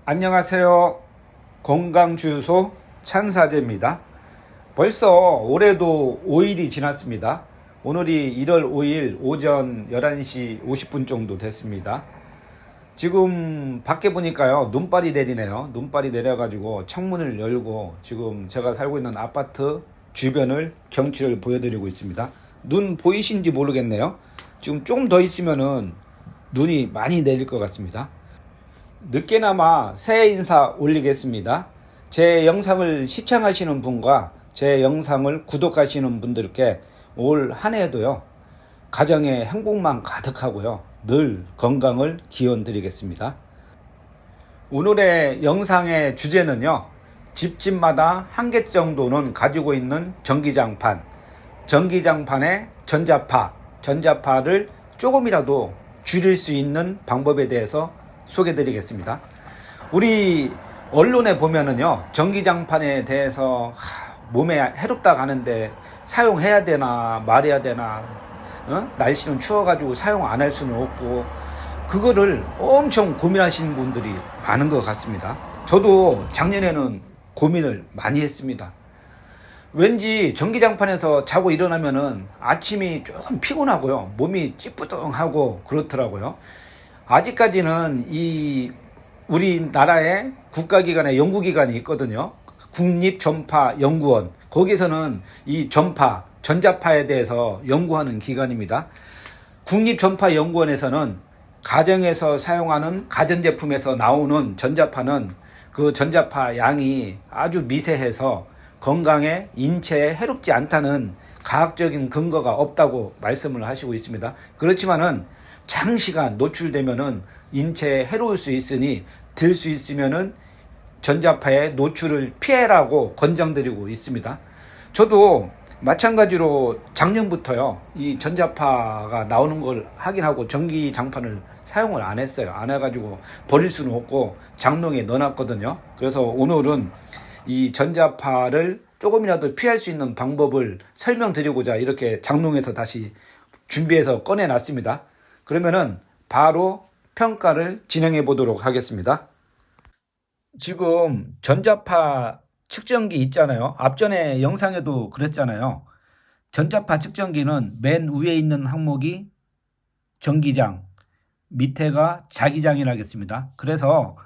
안녕하세요. 건강주유소 찬사제입니다. 벌써 올해도 5일이 지났습니다. 오늘이 1월 5일 오전 11시 50분 정도 됐습니다. 지금 밖에 보니까요, 눈발이 내리네요. 눈발이 내려가지고 창문을 열고 지금 제가 살고 있는 아파트 주변을 경치를 보여드리고 있습니다. 눈 보이신지 모르겠네요. 지금 조금 더 있으면은 눈이 많이 내릴 것 같습니다. 늦게나마 새해 인사 올리겠습니다. 제 영상을 시청하시는 분과 제 영상을 구독하시는 분들께 올 한 해도요, 가정에 행복만 가득하고요, 늘 건강을 기원 드리겠습니다. 오늘의 영상의 주제는요, 집집마다 한 개 정도는 가지고 있는 전기장판, 전기장판의 전자파를 조금이라도 줄일 수 있는 방법에 대해서 소개해 드리겠습니다. 우리 언론에 보면은요, 전기장판에 대해서 몸에 해롭다고 하는데 사용해야 되나 말해야 되나, 날씨는 추워가지고 사용 안 할 수는 없고, 그거를 엄청 고민하시는 분들이 많은 것 같습니다. 저도 작년에는 고민을 많이 했습니다. 왠지 전기장판에서 자고 일어나면은 아침이 조금 피곤하고요, 몸이 찌뿌둥하고 그렇더라고요. 아직까지는 우리나라의 국가기관의 연구기관이 있거든요. 국립전파연구원. 거기서는 이 전자파에 대해서 연구하는 기관입니다. 국립전파연구원에서는 가정에서 사용하는 가전제품에서 나오는 전자파는 그 전자파 양이 아주 미세해서 건강에, 인체에 해롭지 않다는 과학적인 근거가 없다고 말씀을 하시고 있습니다. 그렇지만은 장시간 노출되면은 인체에 해로울 수 있으니 들 수 있으면은 전자파의 노출을 피해라고 권장드리고 있습니다. 저도 마찬가지로 작년부터요, 이 전자파가 나오는 걸 확인하고 전기장판을 사용을 안 했어요. 안 해가지고 버릴 수는 없고 장롱에 넣어놨거든요. 그래서 오늘은 이 전자파를 조금이라도 피할 수 있는 방법을 설명드리고자 이렇게 장롱에서 다시 준비해서 꺼내놨습니다. 그러면은 바로 평가를 진행해 보도록 하겠습니다. 지금 전자파 측정기 있잖아요. 앞전에 영상에도 그랬잖아요. 전자파 측정기는 맨 위에 있는 항목이 전기장, 밑에가 자기장이라겠습니다. 그래서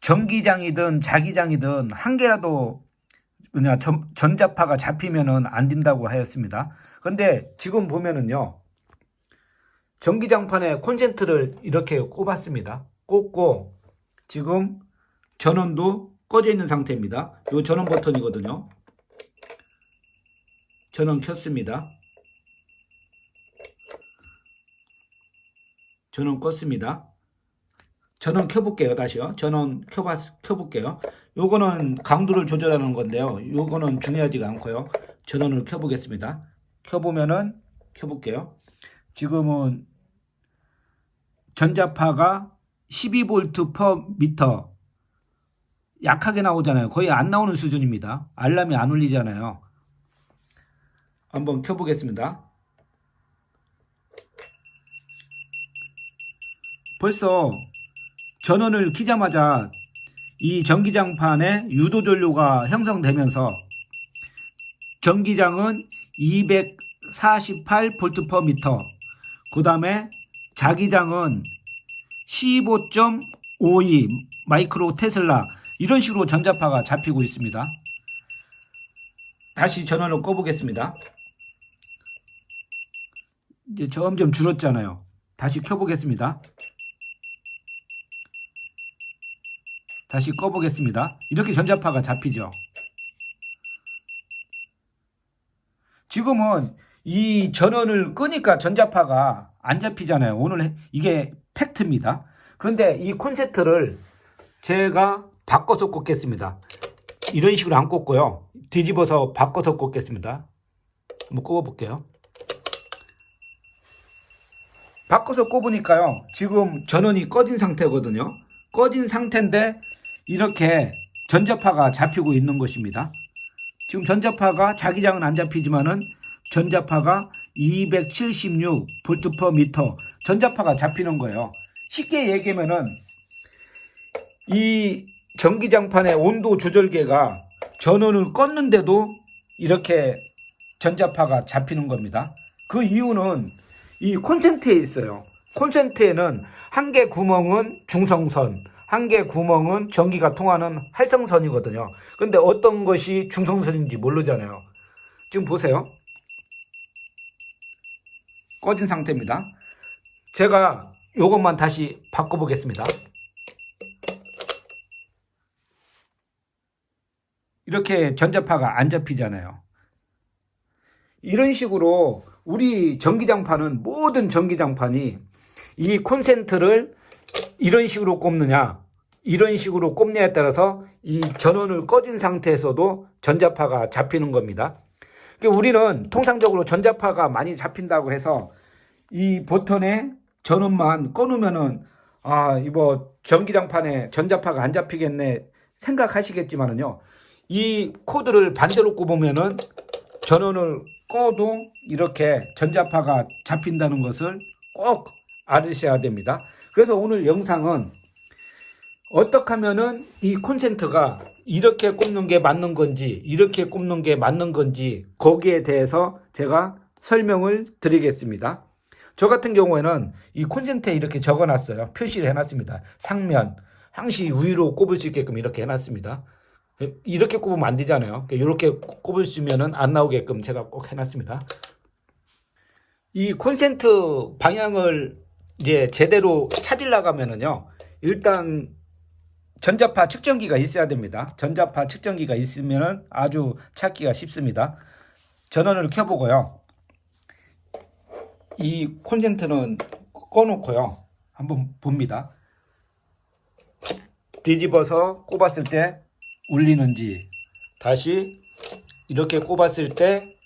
전기장이든 자기장이든 한 개라도 전자파가 잡히면은 안 된다고 하였습니다. 그런데 지금 보면은요, 전기장판에 콘센트를 이렇게 꼽았습니다. 꽂고 지금 전원도 꺼져 있는 상태입니다. 이 전원 버튼이거든요. 전원 켰습니다. 전원 껐습니다. 전원 켜볼게요. 다시요. 전원 켜볼게요. 요거는 강도를 조절하는 건데요, 요거는 중요하지가 않고요. 전원을 켜보겠습니다. 켜볼게요. 지금은 전자파가 12V per 미터 약하게 나오잖아요. 거의 안 나오는 수준입니다. 알람이 안 울리잖아요. 한번 켜보겠습니다. 벌써 전원을 키자마자 이 전기장판에 유도전류가 형성되면서 전기장은 248V per 미터, 그 다음에 자기장은 15.52 마이크로 테슬라, 이런 식으로 전자파가 잡히고 있습니다. 다시 전원을 꺼보겠습니다. 이제 점점 줄었잖아요. 다시 켜보겠습니다. 다시 꺼보겠습니다. 이렇게 전자파가 잡히죠. 지금은 이 전원을 끄니까 전자파가 안 잡히잖아요. 오늘 이게 팩트입니다. 그런데 이 콘센트를 제가 바꿔서 꽂겠습니다. 이런 식으로 안 꽂고요, 뒤집어서 바꿔서 꽂겠습니다. 한번 꼽아볼게요. 바꿔서 꼽으니까요, 지금 전원이 꺼진 상태거든요. 꺼진 상태인데 이렇게 전자파가 잡히고 있는 것입니다. 지금 전자파가, 자기장은 안 잡히지만은 전자파가 276V per 미터 전자파가 잡히는 거예요. 쉽게 얘기하면은 이 전기장판의 온도 조절계가 전원을 껐는데도 이렇게 전자파가 잡히는 겁니다. 그 이유는 이 콘센트에 있어요. 콘센트에는 한 개 구멍은 중성선, 한 개 구멍은 전기가 통하는 활성선이거든요. 근데 어떤 것이 중성선인지 모르잖아요. 지금 보세요. 꺼진 상태입니다. 제가 이것만 다시 바꿔보겠습니다. 이렇게 전자파가 안 잡히잖아요. 이런 식으로 우리 전기장판은, 모든 전기장판이 이 콘센트를 이런 식으로 꼽느냐 이런 식으로 꼽냐에 따라서 이 전원을 꺼진 상태에서도 전자파가 잡히는 겁니다. 우리는 통상적으로 전자파가 많이 잡힌다고 해서 이 버튼에 전원만 꺼놓으면은 이거 전기장판에 전자파가 안 잡히겠네 생각하시겠지만은요, 이 코드를 반대로 꼽으면은 전원을 꺼도 이렇게 전자파가 잡힌다는 것을 꼭 알으셔야 됩니다. 그래서 오늘 영상은 어떻게 하면은 이 콘센트가 이렇게 꼽는 게 맞는 건지 이렇게 꼽는 게 맞는 건지 거기에 대해서 제가 설명을 드리겠습니다. 저 같은 경우에는 이 콘센트에 이렇게 적어놨어요. 표시를 해놨습니다. 상면 항시 위로 꼽을 수 있게끔 이렇게 해놨습니다. 이렇게 꼽으면 안 되잖아요. 이렇게 꼽으시면은 안 나오게끔 제가 꼭 해놨습니다. 이 콘센트 방향을 이제 제대로 찾으려고 하면은요, 일단 전자파 측정기가 있어야 됩니다. 전자파 측정기가 있으면은 아주 찾기가 쉽습니다. 전원을 켜보고요. 이 콘센트는 꺼놓고요. 한번 봅니다. 뒤집어서 꼽았을 때 울리는지, 다시 이렇게 꼽았을 때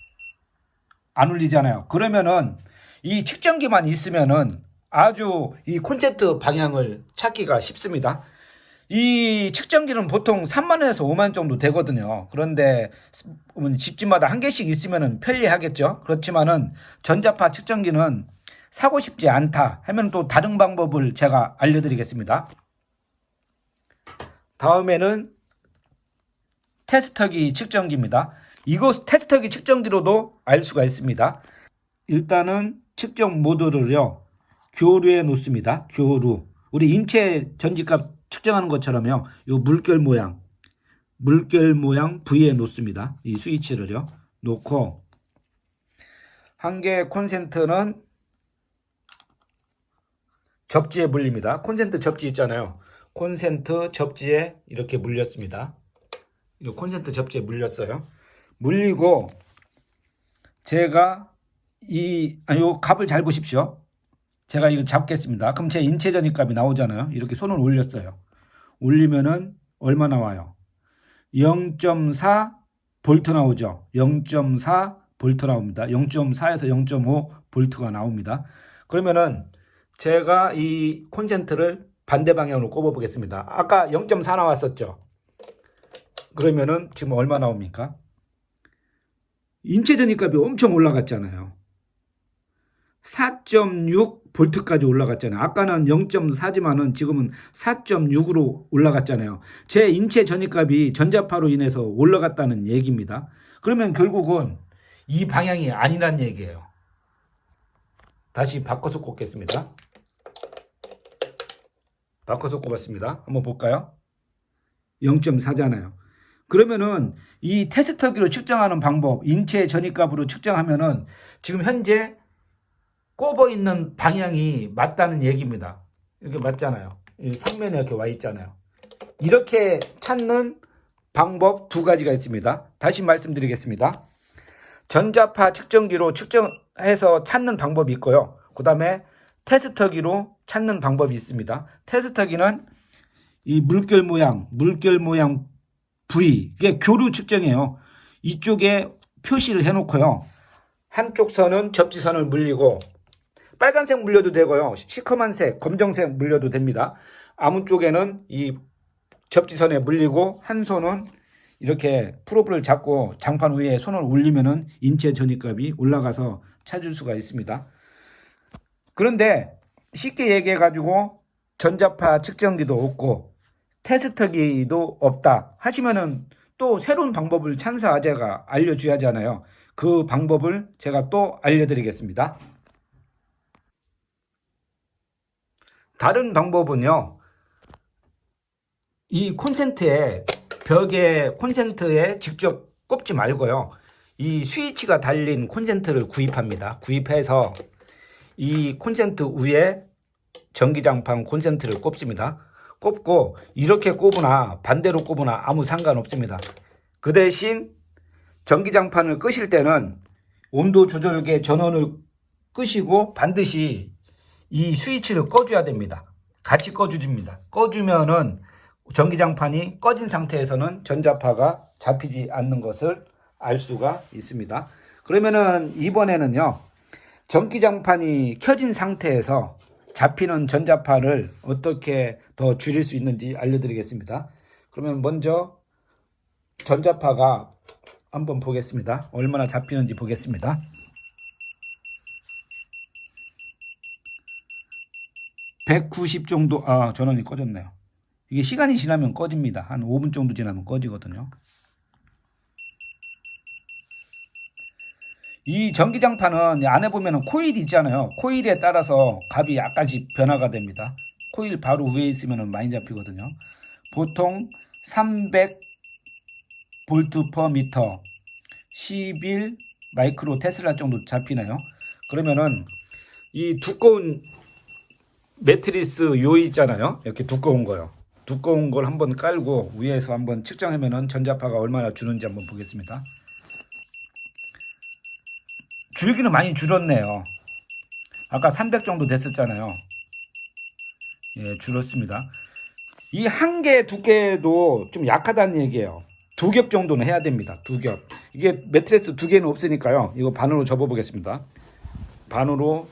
안 울리잖아요. 그러면은 이 측정기만 있으면은 아주 이 콘센트 방향을 찾기가 쉽습니다. 이 측정기는 보통 3만원에서 5만원 정도 되거든요. 그런데 집집마다 한 개씩 있으면 편리하겠죠. 그렇지만은 전자파 측정기는 사고 싶지 않다 하면 또 다른 방법을 제가 알려드리겠습니다. 다음에는 테스터기 측정기입니다. 이거 테스터기 측정기로도 알 수가 있습니다. 일단은 측정 모드를요, 교류에 놓습니다. 교류. 우리 인체 전지값 측정하는 것처럼요, 요 물결 모양 V에 놓습니다. 이 스위치를요 놓고, 한 개의 콘센트는 접지에 물립니다. 콘센트 접지 있잖아요. 콘센트 접지에 이렇게 물렸습니다. 이 콘센트 접지에 물렸어요. 물리고 제가 요 값을 잘 보십시오. 제가 이거 잡겠습니다. 그럼 제 인체 전입값이 나오잖아요. 이렇게 손을 올렸어요. 올리면은 얼마 나와요? 0.4 볼트 나오죠. 0.4 볼트 나옵니다. 0.4에서 0.5 볼트가 나옵니다. 그러면은 제가 이 콘센트를 반대 방향으로 꼽아 보겠습니다. 아까 0.4 나왔었죠. 그러면은 지금 얼마 나옵니까? 인체 전입값이 엄청 올라갔잖아요. 4.6 볼트까지 올라갔잖아요. 아까는 0.4지만은 지금은 4.6으로 올라갔잖아요. 제 인체 전입값이 전자파로 인해서 올라갔다는 얘기입니다. 그러면 결국은 이 방향이 아니란 얘기예요. 다시 바꿔서 꼽겠습니다. 바꿔서 꼽았습니다. 한번 볼까요? 0.4잖아요. 그러면은 이 테스터기로 측정하는 방법, 인체 전입값으로 측정하면은 지금 현재 꼽아 있는 방향이 맞다는 얘기입니다. 이렇게 맞잖아요. 상면에 이렇게 와 있잖아요. 이렇게 찾는 방법 두 가지가 있습니다. 다시 말씀드리겠습니다. 전자파 측정기로 측정해서 찾는 방법이 있고요. 그 다음에 테스터기로 찾는 방법이 있습니다. 테스터기는 이 물결 모양 V, 이게 교류 측정이에요. 이쪽에 표시를 해놓고요. 한쪽 선은 접지선을 물리고, 빨간색 물려도 되고요. 시커먼 색, 검정색 물려도 됩니다. 아무 쪽에는 이 접지선에 물리고, 한 손은 이렇게 프로브를 잡고 장판 위에 손을 올리면은 인체 전입값이 올라가서 찾을 수가 있습니다. 그런데 쉽게 얘기해 가지고 전자파 측정기도 없고 테스터기도 없다 하시면은 또 새로운 방법을 찬사아재가 알려줘야 하잖아요. 그 방법을 제가 또 알려드리겠습니다. 다른 방법은요, 이 콘센트에, 벽에 콘센트에 직접 꼽지 말고요, 이 스위치가 달린 콘센트를 구입합니다. 구입해서 이 콘센트 위에 전기장판 콘센트를 꼽습니다. 꼽고 이렇게 꼽으나 반대로 꼽으나 아무 상관없습니다. 그 대신 전기장판을 끄실 때는 온도 조절계 전원을 끄시고 반드시 이 스위치를 꺼줘야 됩니다. 같이 꺼주줍니다. 꺼주면은 전기장판이 꺼진 상태에서는 전자파가 잡히지 않는 것을 알 수가 있습니다. 그러면은 이번에는요, 전기장판이 켜진 상태에서 잡히는 전자파를 어떻게 더 줄일 수 있는지 알려드리겠습니다. 그러면 먼저 전자파가 한번 보겠습니다. 얼마나 잡히는지 보겠습니다. 190 정도, 전원이 꺼졌네요. 이게 시간이 지나면 꺼집니다. 한 5분 정도 지나면 꺼지거든요. 이 전기장판은 안에 보면 코일이 있잖아요. 코일에 따라서 값이 약간씩 변화가 됩니다. 코일 바로 위에 있으면 많이 잡히거든요. 보통 300 볼트 퍼 미터, 11 마이크로 테슬라 정도 잡히네요. 그러면은 이 두꺼운 매트리스 요 있잖아요. 이렇게 두꺼운 거요. 두꺼운 걸 한번 깔고 위에서 한번 측정하면은 전자파가 얼마나 주는지 한번 보겠습니다. 줄기는 많이 줄었네요. 아까 300 정도 됐었잖아요. 예, 줄었습니다. 이 한 개 두께도 좀 약하다는 얘기예요. 2겹 정도는 해야 됩니다. 2겹. 이게 매트리스 2개는 없으니까요. 이거 반으로 접어 보겠습니다. 반으로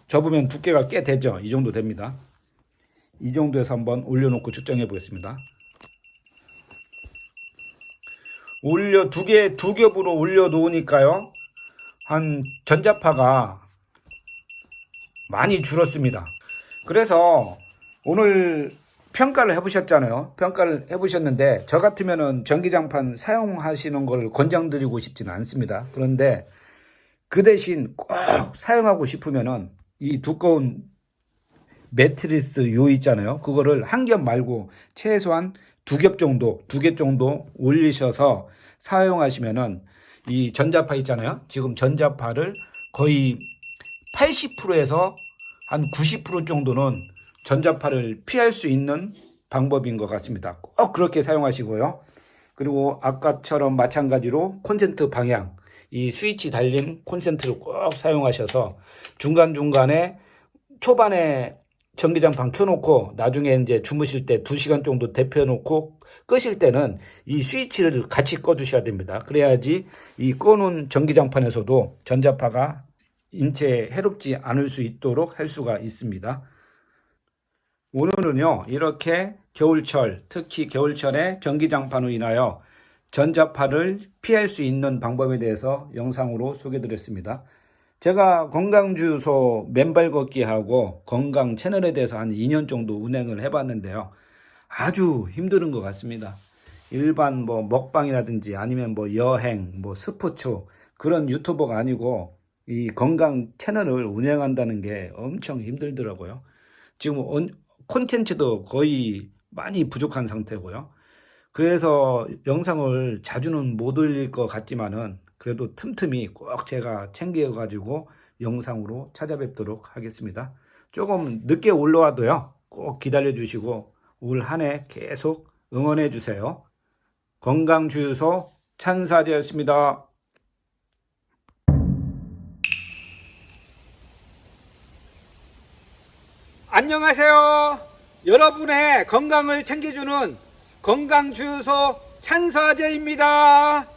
접으면 두께가 꽤 되죠. 이 정도 됩니다. 이 정도에서 한번 올려놓고 측정해 보겠습니다. 두 겹으로 올려 놓으니까요, 한 전자파가 많이 줄었습니다. 그래서 오늘 평가를 해보셨잖아요. 평가를 해보셨는데 저 같으면은 전기장판 사용하시는 걸 권장드리고 싶지는 않습니다. 그런데 그 대신 꼭 사용하고 싶으면은 이 두꺼운 매트리스 요 있잖아요. 그거를 한 겹 말고 최소한 2겹 정도, 2개 정도 올리셔서 사용하시면은 이 전자파 있잖아요. 지금 전자파를 거의 80%에서 한 90% 정도는 전자파를 피할 수 있는 방법인 것 같습니다. 꼭 그렇게 사용하시고요. 그리고 아까처럼 마찬가지로 콘센트 방향, 이 스위치 달린 콘센트를 꼭 사용하셔서 중간중간에 초반에 전기장판 켜놓고 나중에 이제 주무실 때 2시간 정도 데펴놓고 끄실 때는 이 스위치를 같이 꺼주셔야 됩니다. 그래야지 이 꺼놓은 전기장판에서도 전자파가 인체에 해롭지 않을 수 있도록 할 수가 있습니다. 오늘은요, 이렇게 겨울철, 특히 겨울철에 전기장판으로 인하여 전자파를 피할 수 있는 방법에 대해서 영상으로 소개드렸습니다. 제가 건강주유소 맨발 걷기하고 건강 채널에 대해서 한 2년 정도 운행을 해봤는데요. 아주 힘든 것 같습니다. 일반 뭐 먹방이라든지 아니면 뭐 여행, 뭐 스포츠 그런 유튜버가 아니고 이 건강 채널을 운영한다는 게 엄청 힘들더라고요. 지금 콘텐츠도 거의 많이 부족한 상태고요. 그래서 영상을 자주는 못 올릴 것 같지만은 그래도 틈틈이 꼭 제가 챙겨가지고 영상으로 찾아뵙도록 하겠습니다. 조금 늦게 올라와도요, 꼭 기다려 주시고 올 한 해 계속 응원해 주세요. 건강주유소 찬사제였습니다. 안녕하세요. 여러분의 건강을 챙겨주는 건강주유소 찬사제입니다.